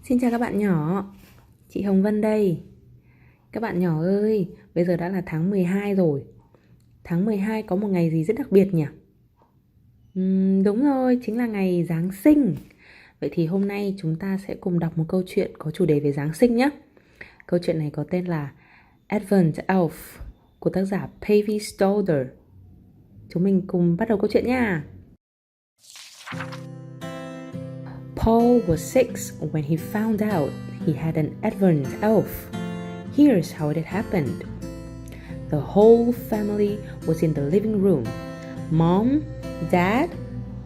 Xin chào các bạn nhỏ, chị Hồng Vân đây. Các bạn nhỏ ơi, bây giờ đã là tháng 12 rồi. Tháng 12 có một ngày gì rất đặc biệt nhỉ? Đúng rồi, chính là ngày Giáng sinh. Vậy thì hôm nay chúng ta sẽ cùng đọc một câu chuyện có chủ đề về Giáng sinh nhé. Câu chuyện này có tên là Advent Elf của tác giả Paivi Stalder. Chúng mình cùng bắt đầu câu chuyện nha. Paul was 6 when he found out he had an Advent elf. Here's how it happened. The whole family was in the living room. Mom, Dad,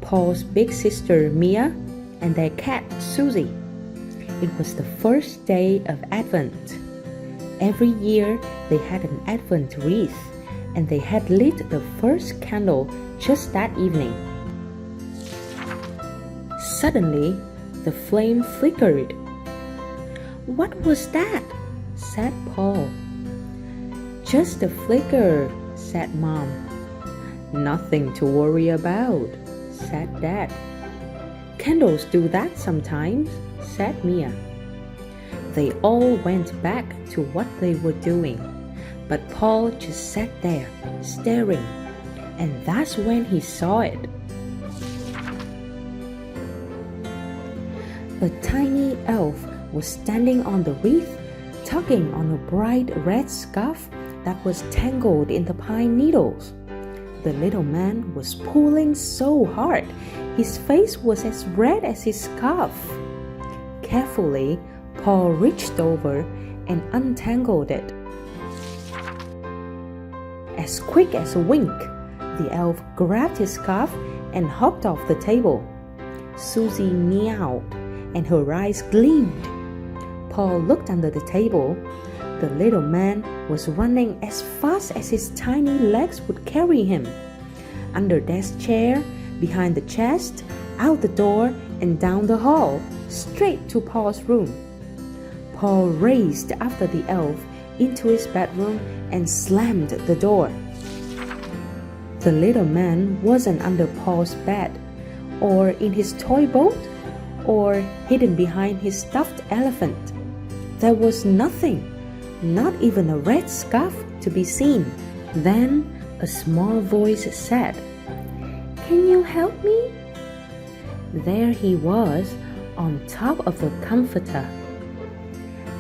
Paul's big sister Mia, and their cat Susie. It was the first day of Advent. Every year they had an Advent wreath, and they had lit the first candle just that evening. Suddenly, the flame flickered. "What was that?" said Paul. "Just a flicker," said Mom. "Nothing to worry about," said Dad. "Candles do that sometimes," said Mia. They all went back to what they were doing, but Paul just sat there, staring, and that's when he saw it. A tiny elf was standing on the wreath, tugging on a bright red scarf that was tangled in the pine needles. The little man was pulling so hard, his face was as red as his scarf. Carefully, Paul reached over and untangled it. As quick as a wink, the elf grabbed his scarf and hopped off the table. Susie meowed, and her eyes gleamed. Paul looked under the table. The little man was running as fast as his tiny legs would carry him. Under Dad's chair, behind the chest, out the door, and down the hall, straight to Paul's room. Paul raced after the elf into his bedroom and slammed the door. The little man wasn't under Paul's bed, or in his toy boat, or hidden behind his stuffed elephant. There was nothing, not even a red scarf to be seen. Then a small voice said, "Can you help me?" There he was, on top of the comforter.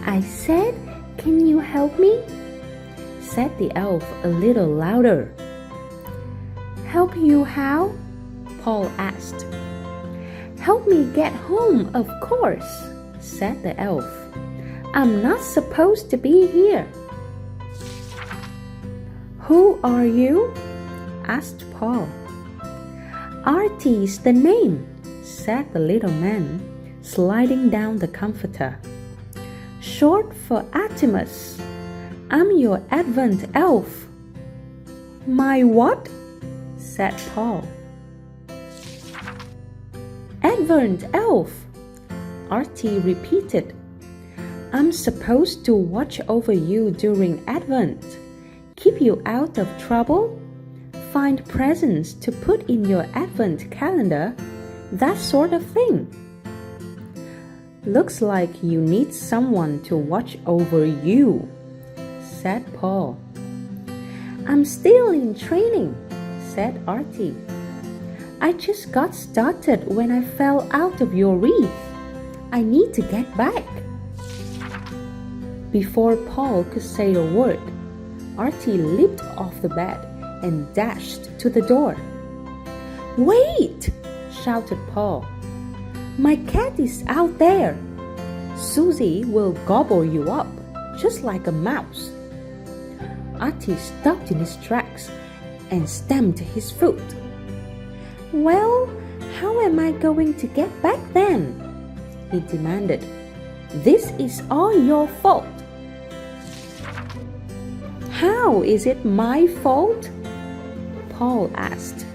"I said, can you help me?" said the elf a little louder. "Help you how?" Paul asked. "Help me get home, of course," said the elf. "I'm not supposed to be here." "Who are you?" asked Paul. "Artie's the name," said the little man, sliding down the comforter. "Short for Artemis. I'm your Advent elf." "My what?" said Paul. "Advent elf," Artie repeated. "I'm supposed to watch over you during Advent, keep you out of trouble, find presents to put in your Advent calendar, that sort of thing." "Looks like you need someone to watch over you," said Paul. "I'm still in training," said Artie. "I just got started when I fell out of your wreath. I need to get back." Before Paul could say a word, Artie leaped off the bed and dashed to the door. "Wait!" shouted Paul. "My cat is out there. Susie will gobble you up, just like a mouse." Artie stopped in his tracks and stamped his foot. "Well, how am I going to get back then?" he demanded. "This is all your fault." "How is it my fault?" Paul asked.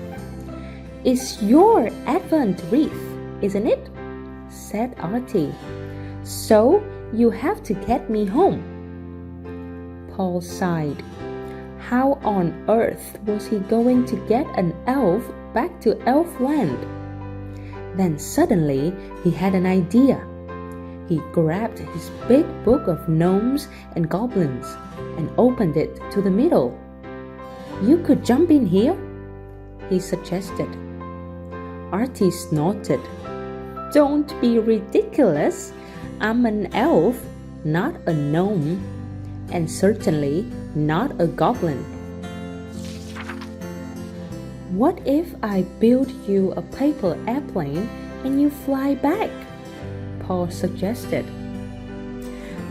"It's your Advent wreath, isn't it?" said Artie. "So you have to get me home." Paul sighed. How on earth was he going to get an elf back to Elfland? Then suddenly he had an idea. He grabbed his big book of gnomes and goblins and opened it to the middle. "You could jump in here," he suggested. Artie snorted. "Don't be ridiculous. I'm an elf, not a gnome, and certainly not a goblin." "What if I build you a paper airplane and you fly back?" Paul suggested.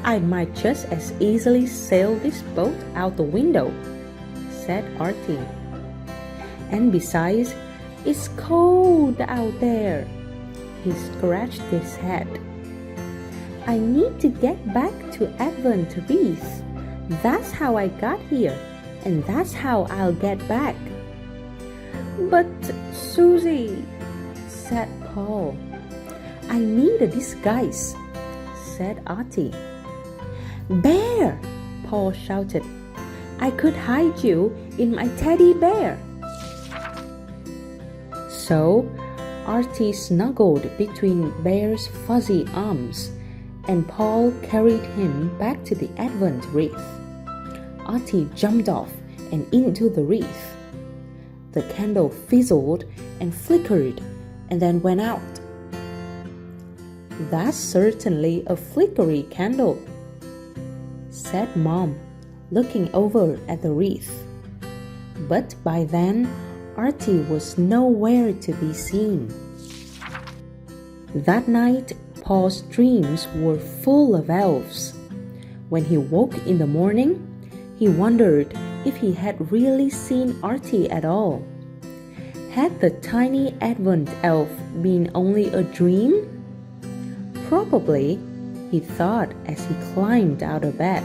"I might just as easily sail this boat out the window," said Artie. "And besides, it's cold out there." He scratched his head. "I need to get back to Advent Wreath. That's how I got here, and that's how I'll get back." "But Susie," said Paul. "I need a disguise," said Artie. "Bear!" Paul shouted. "I could hide you in my teddy bear." So Artie snuggled between Bear's fuzzy arms, and Paul carried him back to the Advent wreath. Artie jumped off and into the wreath. The candle fizzled and flickered and then went out. "That's certainly a flickery candle," said Mom, looking over at the wreath. But by then, Artie was nowhere to be seen. That night, Paul's dreams were full of elves. When he woke in the morning, he wondered if he had really seen Artie at all. Had the tiny Advent elf been only a dream? Probably, he thought as he climbed out of bed.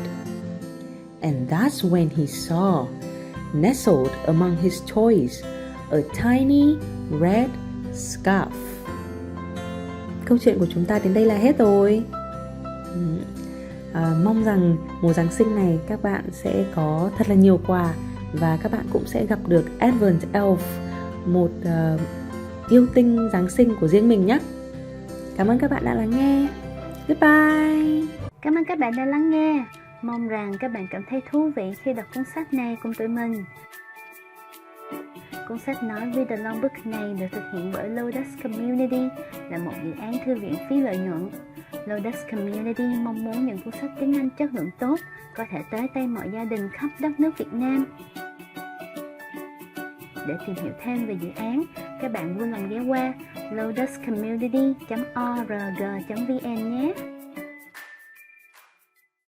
And that's when he saw, nestled among his toys, a tiny red scarf. Câu chuyện của chúng ta đến đây là hết rồi. Mong rằng mùa Giáng sinh này các bạn sẽ có thật là nhiều quà và các bạn cũng sẽ gặp được Advent Elf, một yêu tinh Giáng sinh của riêng mình nhé. Cảm ơn các bạn đã lắng nghe. Goodbye. Cảm ơn các bạn đã lắng nghe. Mong rằng các bạn cảm thấy thú vị khi đọc cuốn sách này cùng tụi mình. Cuốn sách nói Read Along Book này được thực hiện bởi Lotus Community, là một dự án thư viện phi lợi nhuận. Lotus Community mong muốn những cuốn sách tiếng Anh chất lượng tốt có thể tới tay mọi gia đình khắp đất nước Việt Nam. Để tìm hiểu thêm về dự án, các bạn vui lòng ghé qua lotuscommunity.org.vn nhé.